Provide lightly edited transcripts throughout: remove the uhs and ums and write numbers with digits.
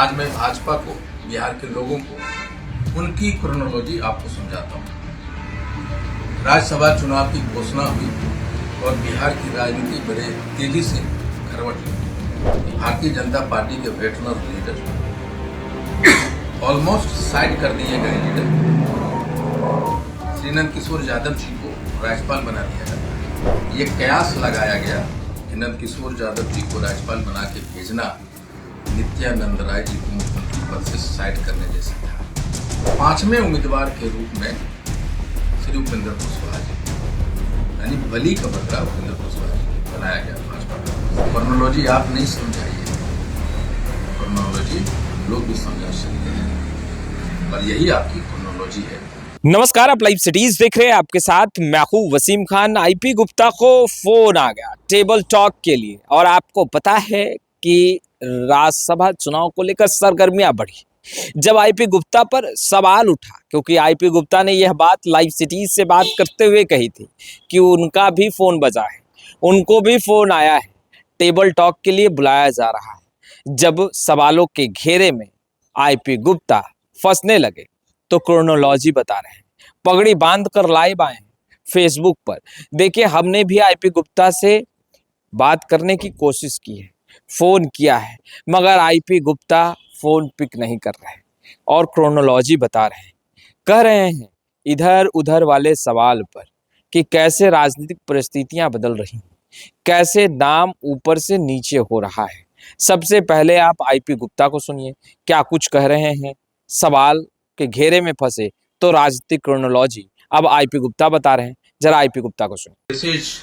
आज मैं भाजपा को, बिहार के लोगों को उनकी क्रोनोलॉजी आपको समझाता हूँ। राज्यसभा चुनाव की घोषणा हुई और बिहार की राजनीति बड़े तेजी से करवट ली। भारतीय जनता पार्टी के वेटरन लीडर, ऑलमोस्ट साइड कर दिए गए लीडर श्री नंद किशोर यादव जी को राज्यपाल बना दिया गया। ये कयास लगाया गया कि नंद किशोर यादव जी को राज्यपाल बना के भेजना नित्यानंद राय जी को मुख्यमंत्री पद से साइड करने जैसा था। पांचवें उम्मीदवार के रूप में श्री उपेंद्र कुशवाहा जी, यानी बली का बकरा उपेंद्र कुशवाहा जी को बनाया गया भाजपा। क्रोनोलॉजी आप नहीं समझाइए, क्रोनोलॉजी लोग भी समझा सकते हैं, और यही आपकी क्रोनोलॉजी है। नमस्कार, आप लाइव सिटीज देख रहे हैं। आपके साथ मैं हूं वसीम खान। आईपी गुप्ता को फोन आ गया टेबल टॉक के लिए, और आपको पता है कि राज्यसभा चुनाव को लेकर सरगर्मियां बढ़ी जब आईपी गुप्ता पर सवाल उठा, क्योंकि आईपी गुप्ता ने यह बात लाइव सिटीज से बात करते हुए कही थी कि उनका भी फोन बजा है, उनको भी फोन आया है, टेबल टॉक के लिए बुलाया जा रहा है। जब सवालों के घेरे में आईपी गुप्ता फंसने लगे तो क्रोनोलॉजी बता रहे हैं, पगड़ी बांध कर लाइव आए हैं फेसबुक पर। देखिए, हमने भी आईपी गुप्ता से बात करने की कोशिश की है, फोन किया है, मगर आईपी गुप्ता फोन पिक नहीं कर रहे और क्रोनोलॉजी बता रहे हैं। कह रहे हैं इधर उधर वाले सवाल पर कि कैसे राजनीतिक परिस्थितियां बदल रही हैं, कैसे नाम ऊपर से नीचे हो रहा है। सबसे पहले आप आईपी गुप्ता को सुनिए, क्या कुछ कह रहे हैं। सवाल के घेरे में फंसे तो राजनीतिक क्रोनोलॉजी अब आईपी गुप्ता बता रहे हैं। जरा आईपी गुप्ता को सुनिए। दिस इज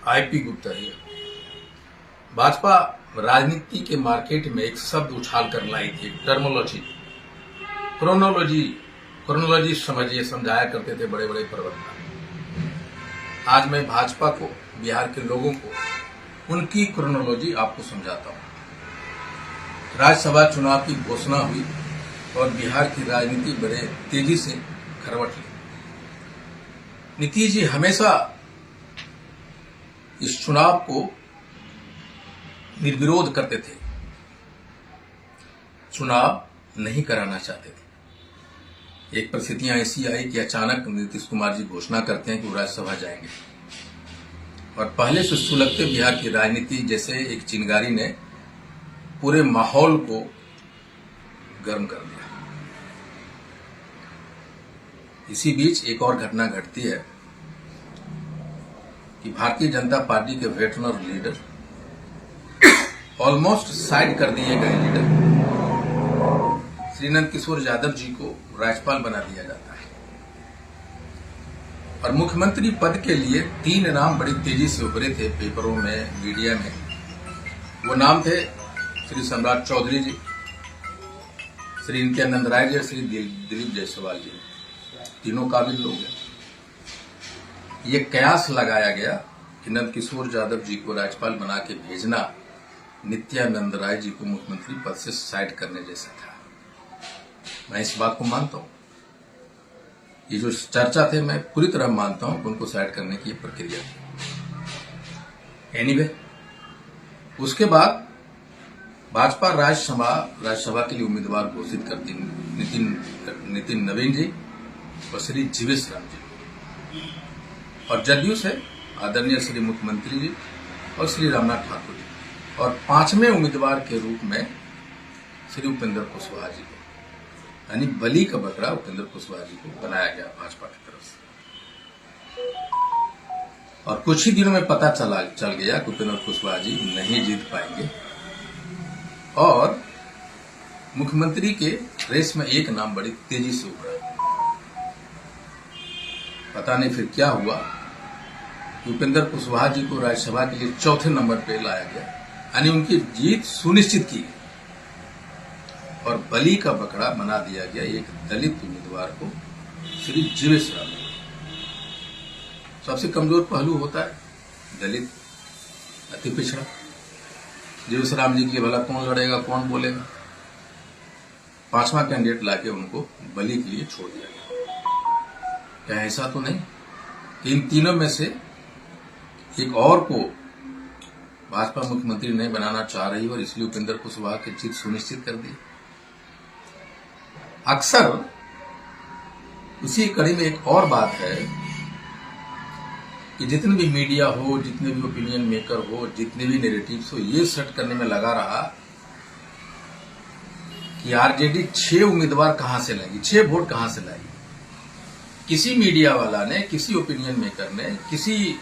आईपी गुप्ता ही। भाजपा राजनीति के मार्केट में एक शब्द उछाल कर लाई थी, टर्मोलॉजी, क्रोनोलॉजी। क्रोनोलॉजी समझिए, समझाया करते थे बड़े बड़े प्रवक्ता। आज मैं भाजपा को, बिहार के लोगों को उनकी क्रोनोलॉजी आपको समझाता हूँ। राज्यसभा चुनाव की घोषणा हुई और बिहार की राजनीति बड़े तेजी से करवट ली। नीतीश जी हमेशा इस चुनाव को निर्विरोध करते थे, चुनाव नहीं कराना चाहते थे। एक परिस्थितियां ऐसी आई कि अचानक नीतीश कुमार जी घोषणा करते हैं कि वो राज्यसभा जाएंगे, और पहले से सुलगते बिहार की राजनीति जैसे एक चिंगारी ने पूरे माहौल को गर्म कर दिया। इसी बीच एक और घटना घटती है कि भारतीय जनता पार्टी के वेटरन लीडर, ऑलमोस्ट साइड कर दिए गए लीडर श्री नंद किशोर यादव जी को राज्यपाल बना दिया जाता है, और मुख्यमंत्री पद के लिए 3 नाम बड़ी तेजी से उभरे थे पेपरों में, मीडिया में। वो नाम थे श्री सम्राट चौधरी जी, श्री नित्यानंद राय जी और श्री दिलीप जायसवाल जी। तीनों काबिल लोग हैं। ये कयास लगाया गया कि नंद किशोर यादव जी को राज्यपाल बना के भेजना नित्यानंद राय जी को मुख्यमंत्री पद से साइड करने जैसा था। मैं इस बात को मानता हूं, ये जो चर्चा थे, मैं पूरी तरह मानता हूं कि उनको साइड करने की प्रक्रिया थी। एनीवे, उसके बाद भाजपा राज्यसभा के लिए उम्मीदवार घोषित करती नितिन नवीन जी और श्री जीवेश राम जी, और जदयू से आदरणीय श्री मुख्यमंत्री जी और श्री रामनाथ ठाकुर जी, और पांचवें उम्मीदवार के रूप में श्री उपेंद्र कुशवाहा जी को, यानी बली का बकरा उपेंद्र कुशवाहा जी को बनाया गया भाजपा की तरफ से। और कुछ ही दिनों में पता चल गया कि उपेंद्र कुशवाहा जी नहीं जीत पाएंगे, और मुख्यमंत्री के रेस में एक नाम बड़ी तेजी से उभरा। पता नहीं फिर क्या हुआ, उपेंद्र कुशवाहा जी को राज्यसभा के लिए चौथे नंबर पे लाया गया, यानी उनकी जीत सुनिश्चित की, और बली का बकरा बना दिया गया एक दलित उम्मीदवार को, श्री जीवेश राम। सबसे कमजोर पहलू होता है दलित, अति पिछड़ा। जीवेश राम जी के भला कौन लड़ेगा, कौन बोलेगा। पांचवा कैंडिडेट लाके उनको बली के लिए छोड़ दिया गया। क्या ऐसा तो नहीं कि इन तीनों में से एक और को भाजपा मुख्यमंत्री नहीं बनाना चाह रही और इसलिए उपेंद्र कुशवाहा की जीत सुनिश्चित कर दी। अक्सर उसी कड़ी में एक और बात है कि जितने भी मीडिया हो, जितने भी ओपिनियन मेकर हो, जितने भी नैरेटिव्स हो, ये सेट करने में लगा रहा कि आरजेडी 6 उम्मीदवार कहां से लाएगी, 6 वोट कहां से लाएगी। किसी मीडिया वाला ने, किसी ओपिनियन मेकर ने, किसी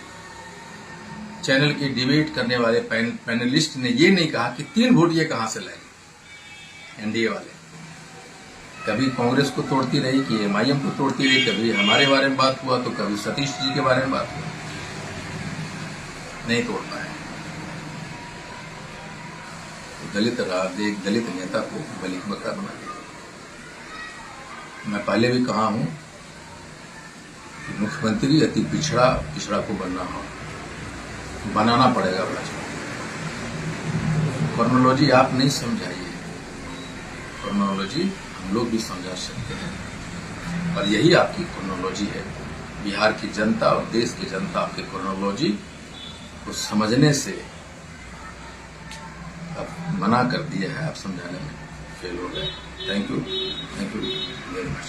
चैनल के डिबेट करने वाले पैनलिस्ट ने ये नहीं कहा कि 3 वोट ये कहां से लाएगी एनडीए वाले। कभी कांग्रेस को तोड़ती रही कि एमआईएम को तोड़ती रही, कभी हमारे बारे में बात हुआ तो कभी सतीश जी के बारे में बात हुआ, नहीं तोड़ पाए। दलित नेता को बलि का बकरा बना दिया। मैं पहले भी कहा हूं कि मुख्यमंत्री अति पिछड़ा को बनाना पड़ेगा भाजपा। क्रोनोलॉजी आप नहीं समझाइए, क्रोनोलॉजी हम लोग भी समझा सकते हैं और यही आपकी क्रोनोलॉजी है। बिहार की जनता और देश की जनता आपकी क्रोनोलॉजी को समझने से अब मना कर दिया है, आप समझाने में फेल हो गए। Thank you very much.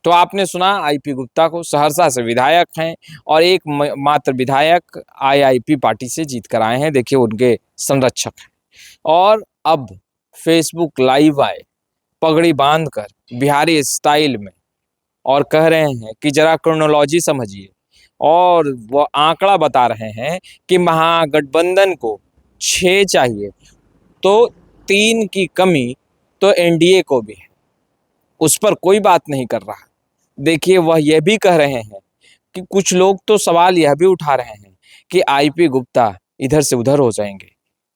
तो आपने सुना आईपी गुप्ता को, सहरसा से विधायक हैं और एक मात्र विधायक आईआईपी पार्टी से जीत कर आए हैं। देखिए उनके संरक्षक हैं और अब फेसबुक लाइव आए पगड़ी बांधकर बिहारी स्टाइल में और कह रहे हैं कि जरा क्रोनोलॉजी समझिए, और वो आंकड़ा बता रहे हैं कि महागठबंधन को 6 चाहिए तो 3 की कमी तो एनडीए को भी है, उस पर कोई बात नहीं कर रहा। देखिए वह यह भी कह रहे हैं कि कुछ लोग तो सवाल यह भी उठा रहे हैं कि आईपी गुप्ता इधर से उधर हो जाएंगे,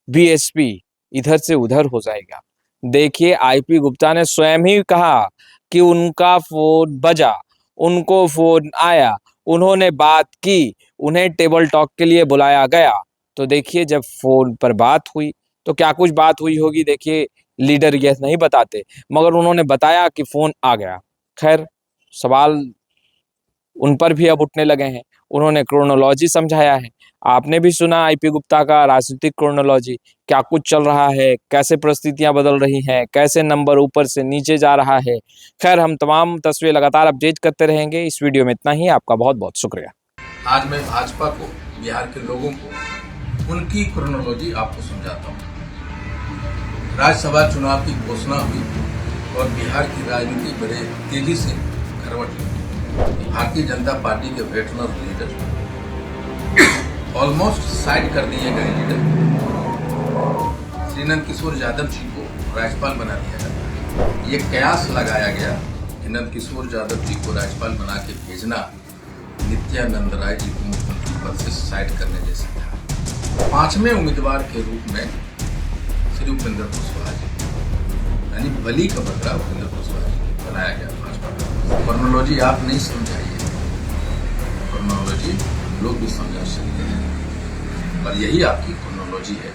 बीएसपी इधर से उधर हो जाएगा। देखिए आईपी गुप्ता ने स्वयं ही कहा कि उनका फोन बजा, उनको फोन आया, उन्होंने बात की, उन्हें टेबल टॉक के लिए बुलाया गया। तो देखिए जब फोन पर बात हुई तो क्या कुछ बात हुई होगी, देखिए लीडर यह नहीं बताते, मगर उन्होंने बताया कि फोन आ गया। खैर सवाल उन पर भी अब उठने लगे हैं। उन्होंने क्रोनोलॉजी समझाया है, आपने भी सुना आईपी गुप्ता का राजनीतिक क्रोनोलॉजी, क्या कुछ चल रहा है, कैसे परिस्थितियां बदल रही हैं, कैसे नंबर ऊपर से नीचे जा रहा है। खैर हम तमाम तस्वीरें लगातार अपडेट करते रहेंगे। इस वीडियो में इतना ही, आपका बहुत बहुत शुक्रिया। आज मैं भाजपा को, बिहार के लोगों को उनकी क्रोनोलॉजी आपको समझाता हूँ। राज्यसभा चुनाव की घोषणा हुई और बिहार की राजनीति बड़े तेजी से करवट ली। भारतीय जनता पार्टी के वेटरन लीडर, ऑलमोस्ट साइड कर दिए गए लीडर श्री नंद किशोर यादव जी को राज्यपाल बना दिया जाता है। ये कयास लगाया गया कि नंद किशोर यादव जी को राज्यपाल बना के भेजना नित्यानंद राय जी को मुख्यमंत्री पद से साइड करने जैसा था। 5वें उम्मीदवार के रूप में श्री उपेंद्र कुशवाहा जी, यानी बलि का बकरा उपेंद्र कुशवाहा जी को बनाया गया भाजपा का। क्रोनोलॉजी आप नहीं समझाइए, क्रोनोलॉजी हम लोग भी समझा सकते हैं और यही आपकी क्रोनोलॉजी है।